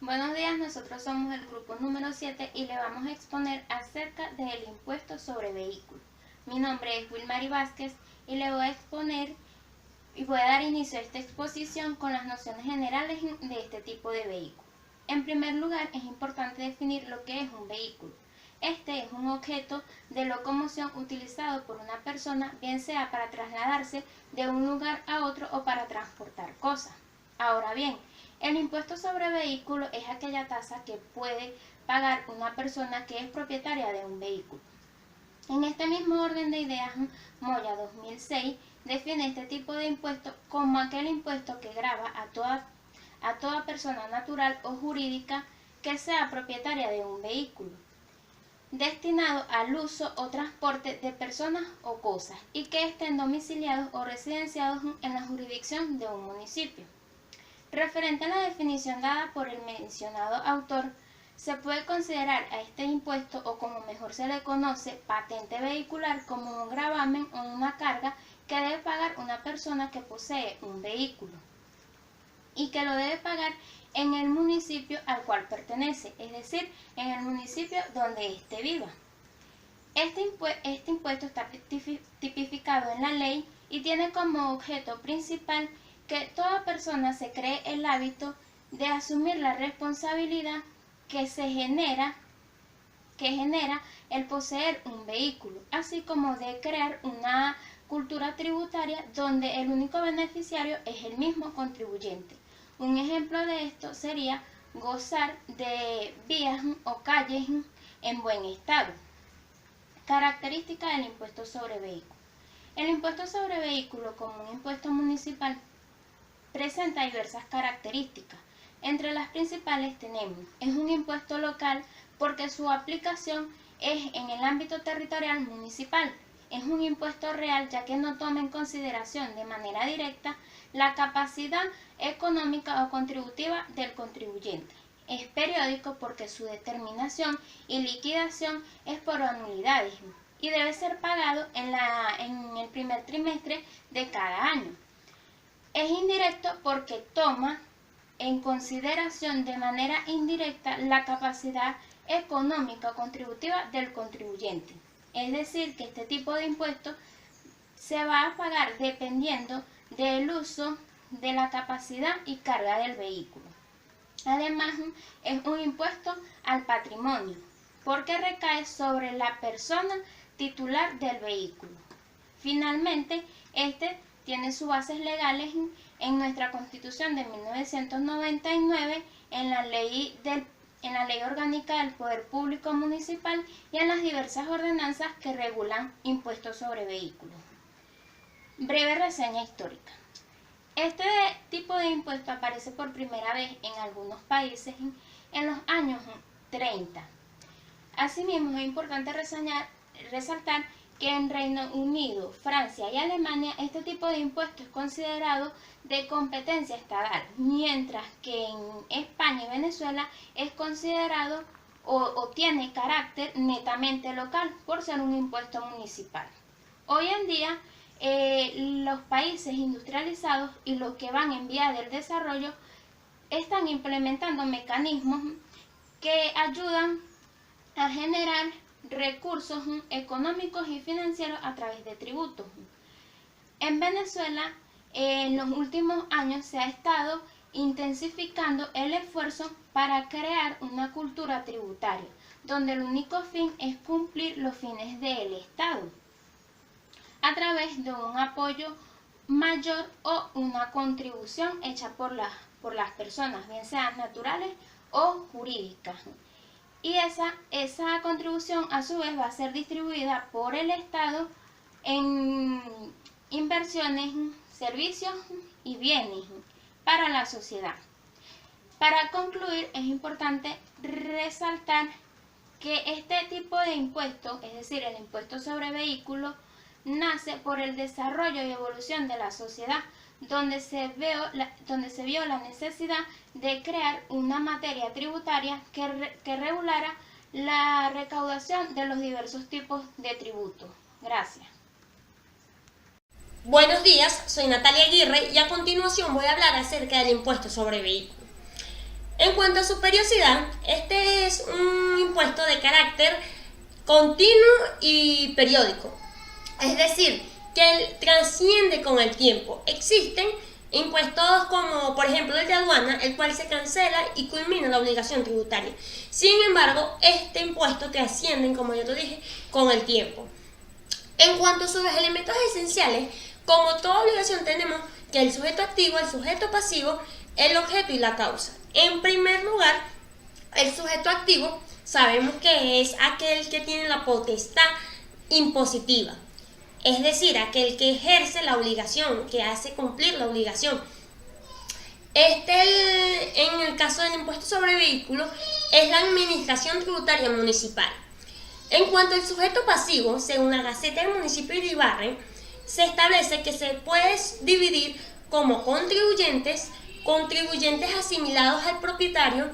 Buenos días, nosotros somos el grupo número 7 y le vamos a exponer acerca del impuesto sobre vehículos. Mi nombre es Wilmary Vázquez y le voy a exponer y voy a dar inicio a esta exposición con las nociones generales de este tipo de vehículo. En primer lugar, es importante definir lo que es un vehículo. Este es un objeto de locomoción utilizado por una persona, bien sea para trasladarse de un lugar a otro o para transportar cosas. Ahora bien, el impuesto sobre vehículo es aquella tasa que puede pagar una persona que es propietaria de un vehículo. En este mismo orden de ideas, Moya 2006 define este tipo de impuesto como aquel impuesto que grava a toda persona natural o jurídica que sea propietaria de un vehículo, destinado al uso o transporte de personas o cosas y que estén domiciliados o residenciados en la jurisdicción de un municipio. Referente a la definición dada por el mencionado autor, se puede considerar a este impuesto, o como mejor se le conoce, patente vehicular, como un gravamen o una carga que debe pagar una persona que posee un vehículo y que lo debe pagar en el municipio al cual pertenece, es decir, en el municipio donde éste viva. Este impuesto está tipificado en la ley y tiene como objeto principal que toda persona se cree el hábito de asumir la responsabilidad que genera el poseer un vehículo, así como de crear una cultura tributaria donde el único beneficiario es el mismo contribuyente. Un ejemplo de esto sería gozar de vías o calles en buen estado. Característica del impuesto sobre vehículo. El impuesto sobre vehículo, como un impuesto municipal, presenta diversas características. Entre las principales tenemos, es un impuesto local porque su aplicación es en el ámbito territorial municipal. Es un impuesto real ya que no toma en consideración de manera directa la capacidad económica o contributiva del contribuyente. Es periódico porque su determinación y liquidación es por anualidades y debe ser pagado en el primer trimestre de cada año. Es indirecto porque toma en consideración de manera indirecta la capacidad económica o contributiva del contribuyente. Es decir, que este tipo de impuesto se va a pagar dependiendo del uso de la capacidad y carga del vehículo. Además, es un impuesto al patrimonio, porque recae sobre la persona titular del vehículo. Finalmente, este tiene sus bases legales en nuestra Constitución de 1999, en la Ley Orgánica del Poder Público Municipal y en las diversas ordenanzas que regulan impuestos sobre vehículos. Breve reseña histórica. Este tipo de impuesto aparece por primera vez en algunos países en los años 30. Asimismo, es importante resaltar que en Reino Unido, Francia y Alemania este tipo de impuesto es considerado de competencia estatal, mientras que en España y Venezuela es considerado o tiene carácter netamente local por ser un impuesto municipal. Hoy en día, los países industrializados y los que van en vía del desarrollo están implementando mecanismos que ayudan a generar recursos económicos y financieros a través de tributos. En Venezuela, en los últimos años se ha estado intensificando el esfuerzo para crear una cultura tributaria, donde el único fin es cumplir los fines del Estado, a través de un apoyo mayor o una contribución hecha por las personas, bien sean naturales o jurídicas. Y esa contribución a su vez va a ser distribuida por el Estado en inversiones, servicios y bienes para la sociedad. Para concluir, es importante resaltar que este tipo de impuesto, es decir, el impuesto sobre vehículos, nace por el desarrollo y evolución de la sociedad, donde se vio la necesidad de crear una materia tributaria que regulara la recaudación de los diversos tipos de tributos. Gracias. Buenos días, soy Natalia Aguirre y a continuación voy a hablar acerca del impuesto sobre vehículos. En cuanto a su periodicidad, este es un impuesto de carácter continuo y periódico, es decir, que él trasciende con el tiempo. Existen impuestos como por ejemplo el de aduana, el cual se cancela y culmina la obligación tributaria. Sin embargo, este impuesto trasciende, como yo te dije, con el tiempo. En cuanto a sus elementos esenciales, como toda obligación tenemos que el sujeto activo, el sujeto pasivo, el objeto y la causa. En primer lugar, el sujeto activo sabemos que es aquel que tiene la potestad impositiva, es decir, aquel que ejerce la obligación, que hace cumplir la obligación. En el caso del impuesto sobre vehículos, es la administración tributaria municipal. En cuanto al sujeto pasivo, según la Gaceta del municipio de Ibarra, se establece que se puede dividir como contribuyentes, contribuyentes asimilados al propietario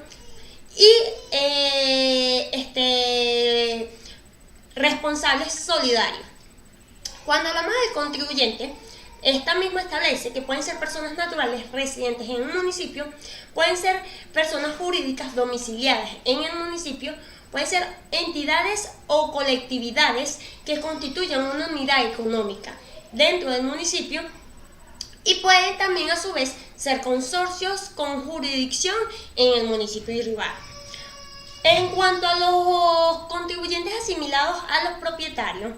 y responsables solidarios. Cuando hablamos del contribuyente, esta misma establece que pueden ser personas naturales residentes en un municipio, pueden ser personas jurídicas domiciliadas en el municipio, pueden ser entidades o colectividades que constituyan una unidad económica dentro del municipio y pueden también a su vez ser consorcios con jurisdicción en el municipio de Ibarra. En cuanto a los contribuyentes asimilados a los propietarios,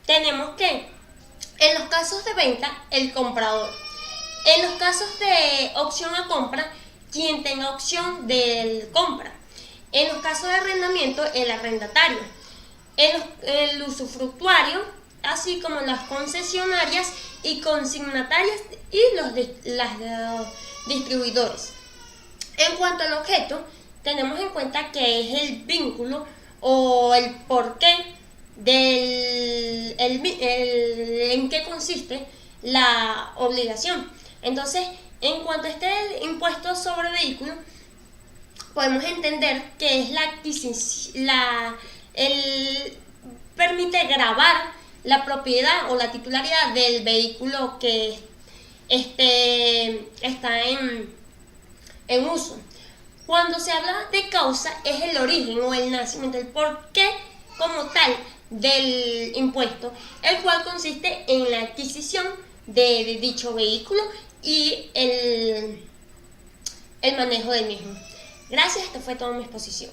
tenemos que en los casos de venta, el comprador. En los casos de opción a compra, quien tenga opción de compra. En los casos de arrendamiento, el arrendatario. El usufructuario, así como las concesionarias y consignatarias y los distribuidores. En cuanto al objeto, tenemos en cuenta que es el vínculo o el porqué en qué consiste la obligación. Entonces, en cuanto a este impuesto sobre vehículos, podemos entender que es permite gravar la propiedad o la titularidad del vehículo que está en uso. Cuando se habla de causa, es el origen o el nacimiento, el porqué como tal del impuesto, el cual consiste en la adquisición de dicho vehículo y el manejo del mismo. Gracias, esta fue toda mi exposición.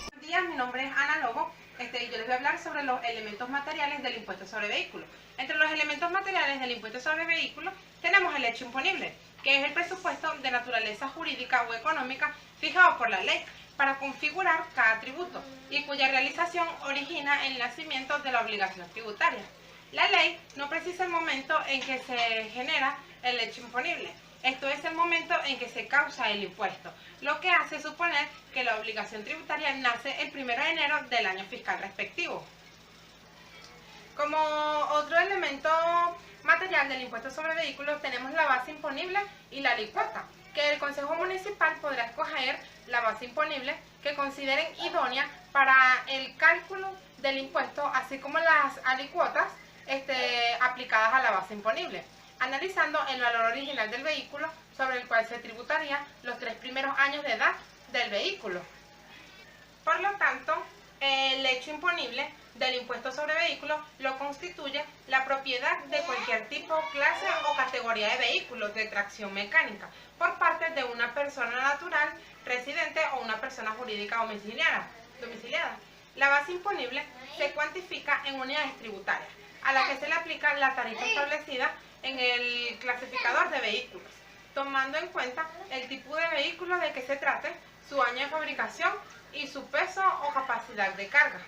Buenos días, mi nombre es Ana Lobo y yo les voy a hablar sobre los elementos materiales del impuesto sobre vehículos. Entre los elementos materiales del impuesto sobre vehículos tenemos el hecho imponible, que es el presupuesto de naturaleza jurídica o económica fijado por la ley para configurar cada tributo y cuya realización origina el nacimiento de la obligación tributaria. La ley no precisa el momento en que se genera el hecho imponible. Esto es el momento en que se causa el impuesto, lo que hace suponer que la obligación tributaria nace el 1 de enero del año fiscal respectivo. Como otro elemento material del impuesto sobre vehículos tenemos la base imponible y la alicuota, que el Consejo Municipal podrá escoger la base imponible que consideren idónea para el cálculo del impuesto, así como las alicuotas aplicadas a la base imponible, analizando el valor original del vehículo sobre el cual se tributaría los 3 primeros años de edad del vehículo. Por lo tanto, el hecho imponible del impuesto sobre vehículos lo constituye la propiedad de cualquier tipo, clase o categoría de vehículos de tracción mecánica por parte de una persona natural residente o una persona jurídica domiciliada. La base imponible se cuantifica en unidades tributarias, a la que se le aplica la tarifa establecida en el clasificador de vehículos, tomando en cuenta el tipo de vehículo de que se trate, su año de fabricación y su peso o capacidad de carga.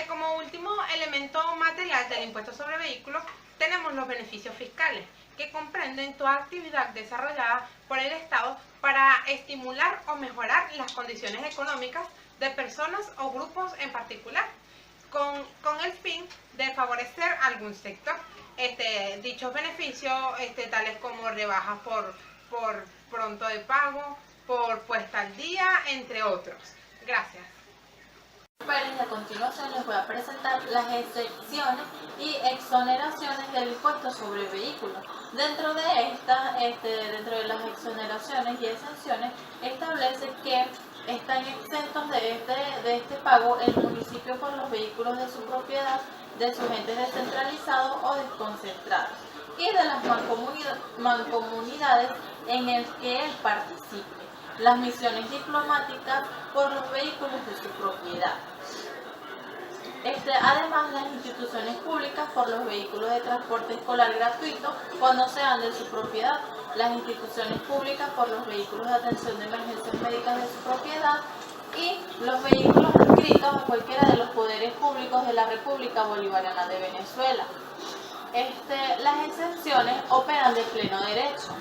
Como último elemento material del impuesto sobre vehículos tenemos los beneficios fiscales, que comprenden toda actividad desarrollada por el Estado para estimular o mejorar las condiciones económicas de personas o grupos en particular, con el fin de favorecer algún sector. Dichos beneficios, tales como rebajas por pronto de pago, por puesta al día, entre otros. Gracias. A continuación les voy a presentar las excepciones y exoneraciones del impuesto sobre vehículos. Dentro de estas dentro de las exoneraciones y exenciones, establece que están exentos de este pago el municipio por los vehículos de su propiedad, de sus entes descentralizados o desconcentrados y de las mancomunidades en el que él participe, las misiones diplomáticas por los vehículos de su propiedad. Además, las instituciones públicas por los vehículos de transporte escolar gratuito cuando sean de su propiedad, las instituciones públicas por los vehículos de atención de emergencias médicas de su propiedad y los vehículos adscritos a cualquiera de los poderes públicos de la República Bolivariana de Venezuela. Las exenciones operan de pleno derecho.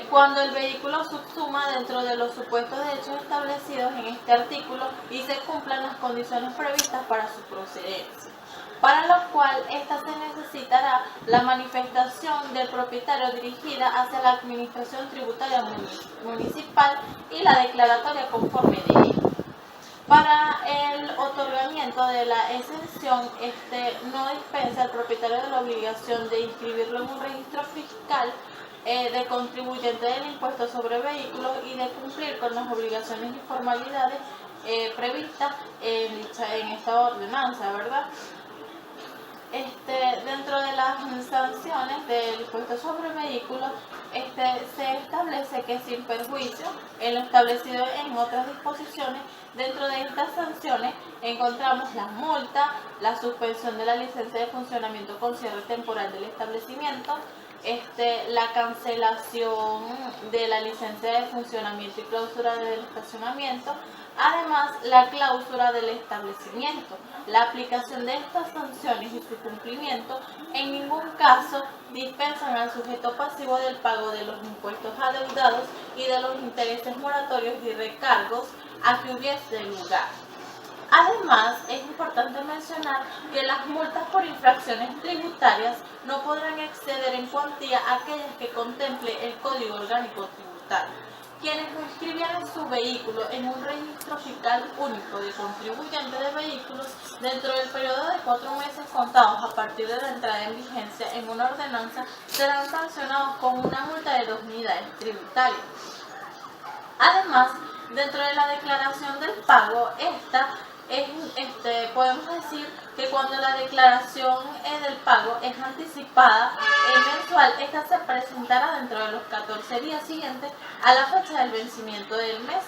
Cuando el vehículo subsuma dentro de los supuestos de hechos establecidos en este artículo y se cumplan las condiciones previstas para su procedencia, para lo cual ésta se necesitará la manifestación del propietario dirigida hacia la administración tributaria municipal y la declaratoria conforme de ella. Para el otorgamiento de la exención, no dispensa al propietario de la obligación de inscribirlo en un registro fiscal de contribuyente del impuesto sobre vehículos y de cumplir con las obligaciones y formalidades previstas en esta ordenanza, ¿verdad? Dentro de las sanciones del impuesto sobre vehículos, se establece que sin perjuicio en lo establecido en otras disposiciones, dentro de estas sanciones encontramos la multa, la suspensión de la licencia de funcionamiento con cierre temporal del establecimiento, la cancelación de la licencia de funcionamiento y clausura del estacionamiento, además la clausura del establecimiento. La aplicación de estas sanciones y su cumplimiento en ningún caso dispensan al sujeto pasivo del pago de los impuestos adeudados y de los intereses moratorios y recargos a que hubiese lugar. Además, es importante mencionar que las multas por infracciones tributarias no podrán exceder en cuantía aquellas que contemple el Código Orgánico Tributario. Quienes no inscribieran su vehículo en un registro fiscal único de contribuyente de vehículos dentro del periodo de 4 meses contados a partir de la entrada en vigencia en una ordenanza serán sancionados con una multa de 2 unidades tributarias. Además, dentro de la declaración del pago, podemos decir que cuando la declaración del pago es anticipada mensual, esta se presentará dentro de los 14 días siguientes a la fecha del vencimiento del mes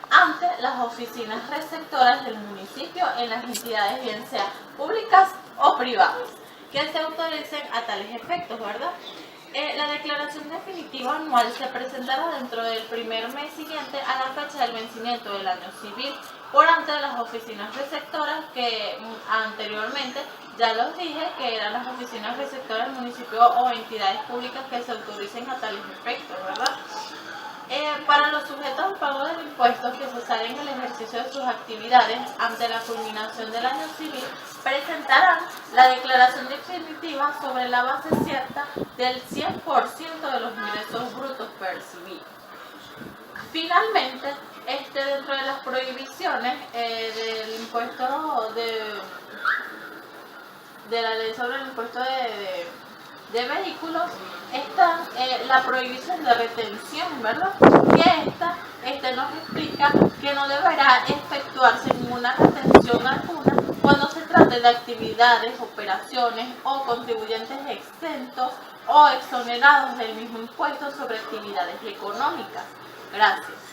ante las oficinas receptoras del municipio en las entidades, bien sean públicas o privadas, que se autoricen a tales efectos, ¿verdad? La declaración definitiva anual se presentará dentro del primer mes siguiente a la fecha del vencimiento del año civil por ante de las oficinas receptoras que anteriormente ya los dije que eran las oficinas receptoras del municipio o entidades públicas que se autoricen a tales efectos, ¿verdad? Para los sujetos al pago del impuesto que se salen en el ejercicio de sus actividades ante la culminación del año civil, presentarán la declaración definitiva sobre la base cierta del 100% de los ingresos brutos percibidos. Finalmente, dentro de las prohibiciones del impuesto de la ley sobre el impuesto de vehículos está la prohibición de retención, ¿verdad? Que nos explica que no deberá efectuarse ninguna retención alguna cuando se trate de actividades, operaciones o contribuyentes exentos o exonerados del mismo impuesto sobre actividades económicas. Gracias.